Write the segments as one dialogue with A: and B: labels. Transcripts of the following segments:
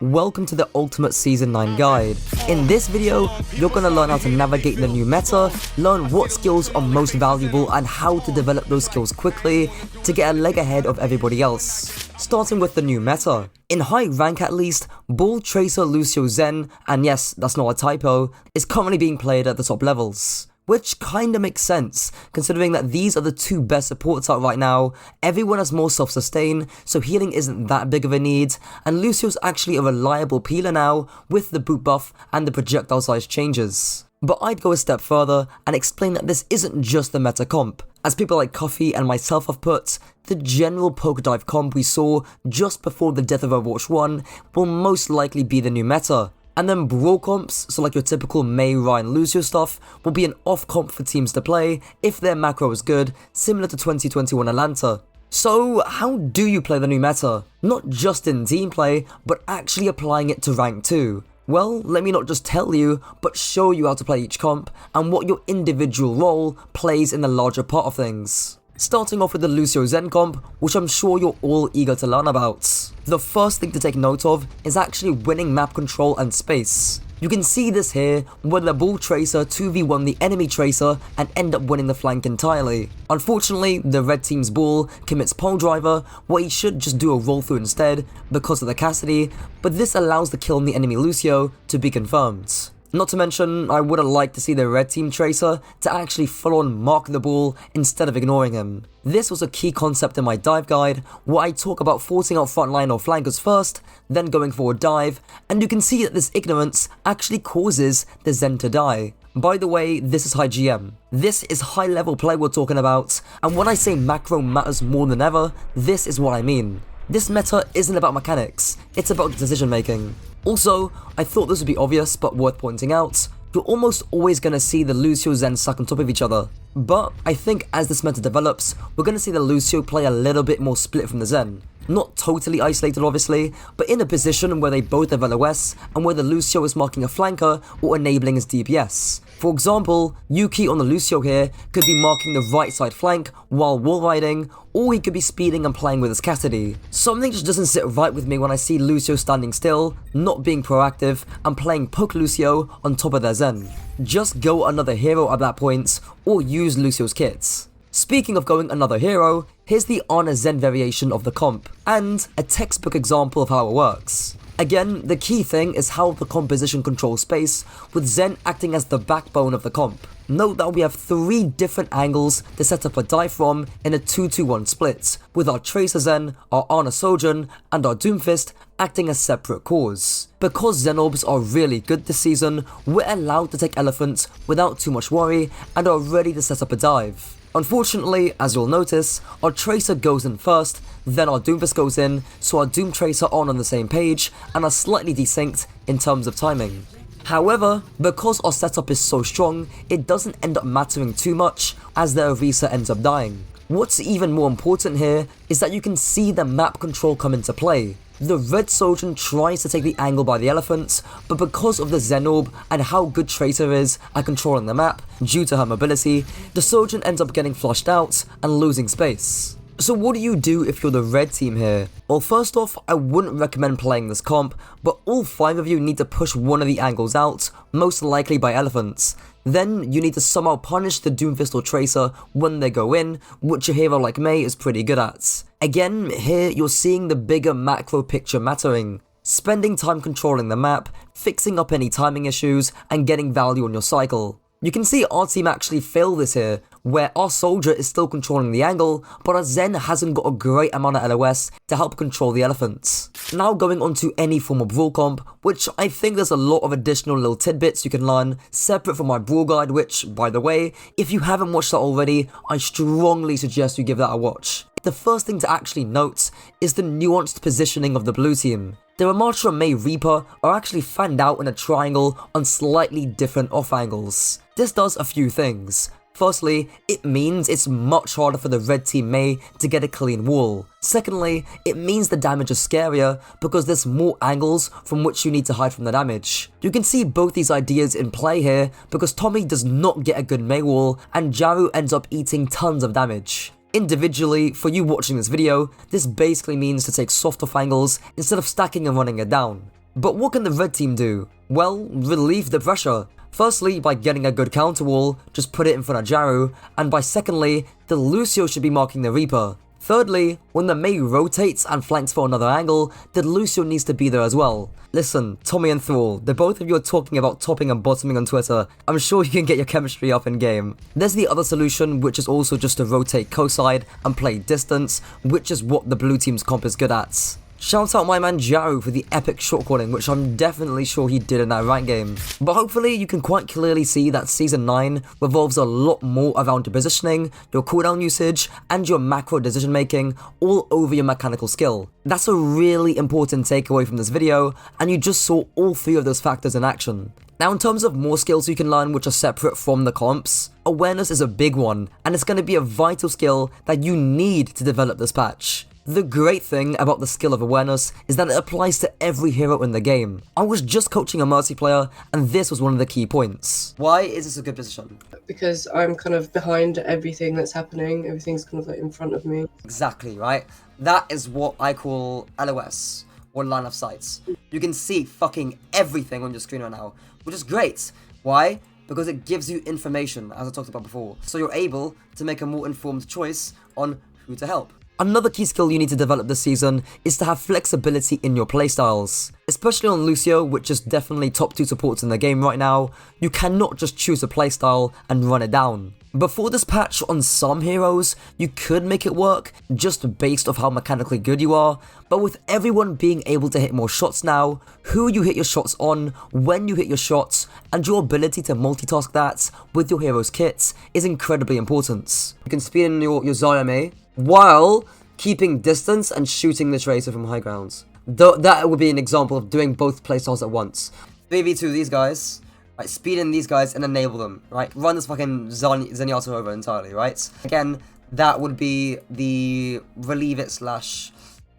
A: Welcome to the Ultimate Season 9 guide. In this video, you're going to learn how to navigate the new meta, learn what skills are most valuable and how to develop those skills quickly to get a leg ahead of everybody else. Starting with the new meta. In high rank at least, Ball Tracer Lucio Zen, and yes, that's not a typo, is currently being played at the top levels. Which kinda makes sense, considering that these are the two best supports out right now. Everyone has more self-sustain, so healing isn't that big of a need, and Lucio's actually a reliable peeler now, with the boot buff and the projectile size changes. But I'd go a step further and explain that this isn't just the meta comp. As people like Coffee and myself have put, the general poke dive comp we saw just before the death of Overwatch 1 will most likely be the new meta. And then brawl comps, so like your typical Mei, Ryan, Lucio stuff, will be an off comp for teams to play if their macro is good, similar to 2021 Atlanta. So how do you play the new meta? Not just in team play, but actually applying it to rank 2. Well, let me not just tell you, but show you how to play each comp and what your individual role plays in the larger part of things. Starting off with the Lucio Zen comp, which I'm sure you're all eager to learn about. The first thing to take note of is actually winning map control and space. You can see this here, where the Ball Tracer 2v1 the enemy Tracer and end up winning the flank entirely. Unfortunately, the red team's Ball commits pole driver, where he should just do a roll through instead because of the Cassidy, but this allows the kill on the enemy Lucio to be confirmed. Not to mention, I would have liked to see the red team Tracer to actually full on mark the Ball instead of ignoring him. This was a key concept in my dive guide, where I talk about forcing out frontline or flankers first, then going for a dive, and you can see that this ignorance actually causes the Zen to die. By the way, this is high GM. This is high level play we're talking about, and when I say macro matters more than ever, this is what I mean. This meta isn't about mechanics, it's about decision making. Also, I thought this would be obvious but worth pointing out, you're almost always going to see the Lucio Zen stuck on top of each other. But I think as this meta develops, we're going to see the Lucio play a little bit more split from the Zen. Not totally isolated obviously, but in a position where they both have LOS and where the Lucio is marking a flanker or enabling his DPS. For example, Yuki on the Lucio here could be marking the right side flank while wall riding, or he could be speeding and playing with his Cassidy. Something just doesn't sit right with me when I see Lucio standing still, not being proactive, and playing poke Lucio on top of their Zen. Just go another hero at that point, or use Lucio's kits. Speaking of going another hero, here's the Ana Zen variation of the comp, and a textbook example of how it works. Again, the key thing is how the composition controls space, with Zen acting as the backbone of the comp. Note that we have 3 different angles to set up a dive from in a 2-2-1 split, with our Tracer Zen, our Ana Sojourn, and our Doomfist acting as separate cores. Because Zen orbs are really good this season, we're allowed to take elephants without too much worry and are ready to set up a dive. Unfortunately, as you'll notice, our Tracer goes in first, then our Doomfist goes in, so our Doom Tracer aren't on the same page and are slightly desynced in terms of timing. However, because our setup is so strong, it doesn't end up mattering too much as their Orisa ends up dying. What's even more important here is that you can see the map control come into play. The red Sojourn tries to take the angle by the elephants, but because of the Zen Orb and how good Tracer is at controlling the map due to her mobility, the Sojourn ends up getting flushed out and losing space. So what do you do if you're the red team here? Well, first off, I wouldn't recommend playing this comp, but all 5 of you need to push one of the angles out, most likely by elephants. Then you need to somehow punish the Doomfist or Tracer when they go in, which a hero like Mei is pretty good at. Again, here you're seeing the bigger macro picture mattering. Spending time controlling the map, fixing up any timing issues, and getting value on your cycle. You can see our team actually fail this here, where our soldier is still controlling the angle, but our Zen hasn't got a great amount of LOS to help control the elephants. Now going on to any form of brawl comp, which I think there's a lot of additional little tidbits you can learn separate from my brawl guide, which, by the way, if you haven't watched that already, I strongly suggest you give that a watch. The first thing to actually note is the nuanced positioning of the blue team. The Ramattra and Mei Reaper are actually fanned out in a triangle on slightly different off angles. This does a few things. Firstly, it means it's much harder for the red team Mei to get a clean wall. Secondly, it means the damage is scarier because there's more angles from which you need to hide from the damage. You can see both these ideas in play here because Tommy does not get a good Mei wall and Jaru ends up eating tons of damage. Individually, for you watching this video, this basically means to take soft off angles instead of stacking and running it down. But what can the red team do? Well, relieve the pressure. Firstly, by getting a good counter wall, just put it in front of Jaru, and by secondly, the Lucio should be marking the Reaper. Thirdly, when the Mei rotates and flanks for another angle, the Lucio needs to be there as well. Listen, Tommy and Thrall, the both of you are talking about topping and bottoming on Twitter. I'm sure you can get your chemistry up in game. There's the other solution, which is also just to rotate co-side and play distance, which is what the blue team's comp is good at. Shout out my man Jaru for the epic short calling, which I'm definitely sure he did in that rank game. But hopefully you can quite clearly see that Season 9 revolves a lot more around your positioning, your cooldown usage, and your macro decision making all over your mechanical skill. That's a really important takeaway from this video, and you just saw all 3 of those factors in action. Now in terms of more skills you can learn which are separate from the comps, awareness is a big one, and it's going to be a vital skill that you need to develop this patch. The great thing about the skill of awareness is that it applies to every hero in the game. I was just coaching a Mercy player, and this was one of the key points. Why is this a good position?
B: Because I'm kind of behind everything that's happening, everything's kind of like in front of me.
A: Exactly, right? That is what I call LOS, or line of sight. You can see fucking everything on your screen right now, which is great. Why? Because it gives you information, as I talked about before, so you're able to make a more informed choice on who to help. Another key skill you need to develop this season is to have flexibility in your playstyles. Especially on Lucio, which is definitely top 2 supports in the game right now, you cannot just choose a playstyle and run it down. Before this patch, on some heroes, you could make it work just based off how mechanically good you are, but with everyone being able to hit more shots now, who you hit your shots on, when you hit your shots, and your ability to multitask that with your hero's kits is incredibly important. You can speed in your Zarya Mei while keeping distance and shooting the Tracer from high grounds. That would be an example of doing both playstyles at once. 3v2 these guys, right, speed in these guys and enable them, right? Run this fucking Zenyatta over entirely, right? Again, that would be the relieve it slash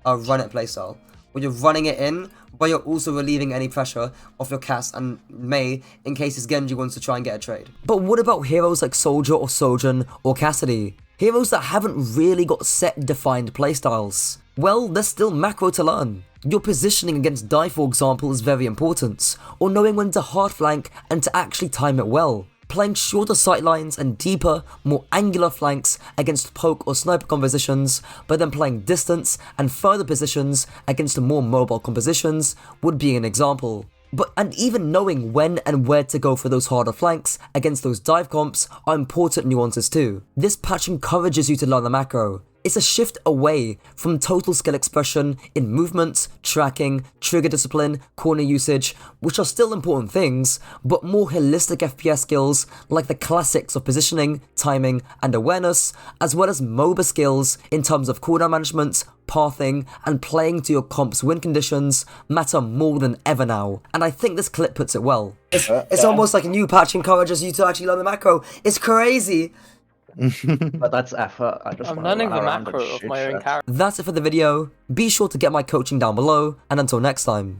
A: run it playstyle, where you're running it in, but you're also relieving any pressure off your Cass and Mei in case his Genji wants to try and get a trade. But what about heroes like Soldier or Sojourn or Cassidy? Heroes that haven't really got set defined playstyles. Well, there's still macro to learn. Your positioning against Die, for example, is very important, or knowing when to hard flank and to actually time it well. Playing shorter sightlines and deeper, more angular flanks against poke or sniper compositions, but then playing distance and further positions against the more mobile compositions would be an example. And even knowing when and where to go for those harder flanks against those dive comps are important nuances too. This patch encourages you to learn the macro. It's a shift away from total skill expression in movements, tracking, trigger discipline, corner usage, which are still important things, but more holistic FPS skills like the classics of positioning, timing, and awareness, as well as MOBA skills in terms of cooldown management, pathing, and playing to your comp's win conditions matter more than ever now, and I think this clip puts it well. It's almost like a new patch encourages you to actually learn the macro. It's crazy!
C: But that's effort.
D: I'm learning the macro of my own character.
A: That's it for the video. Be sure to get my coaching down below, and until next time.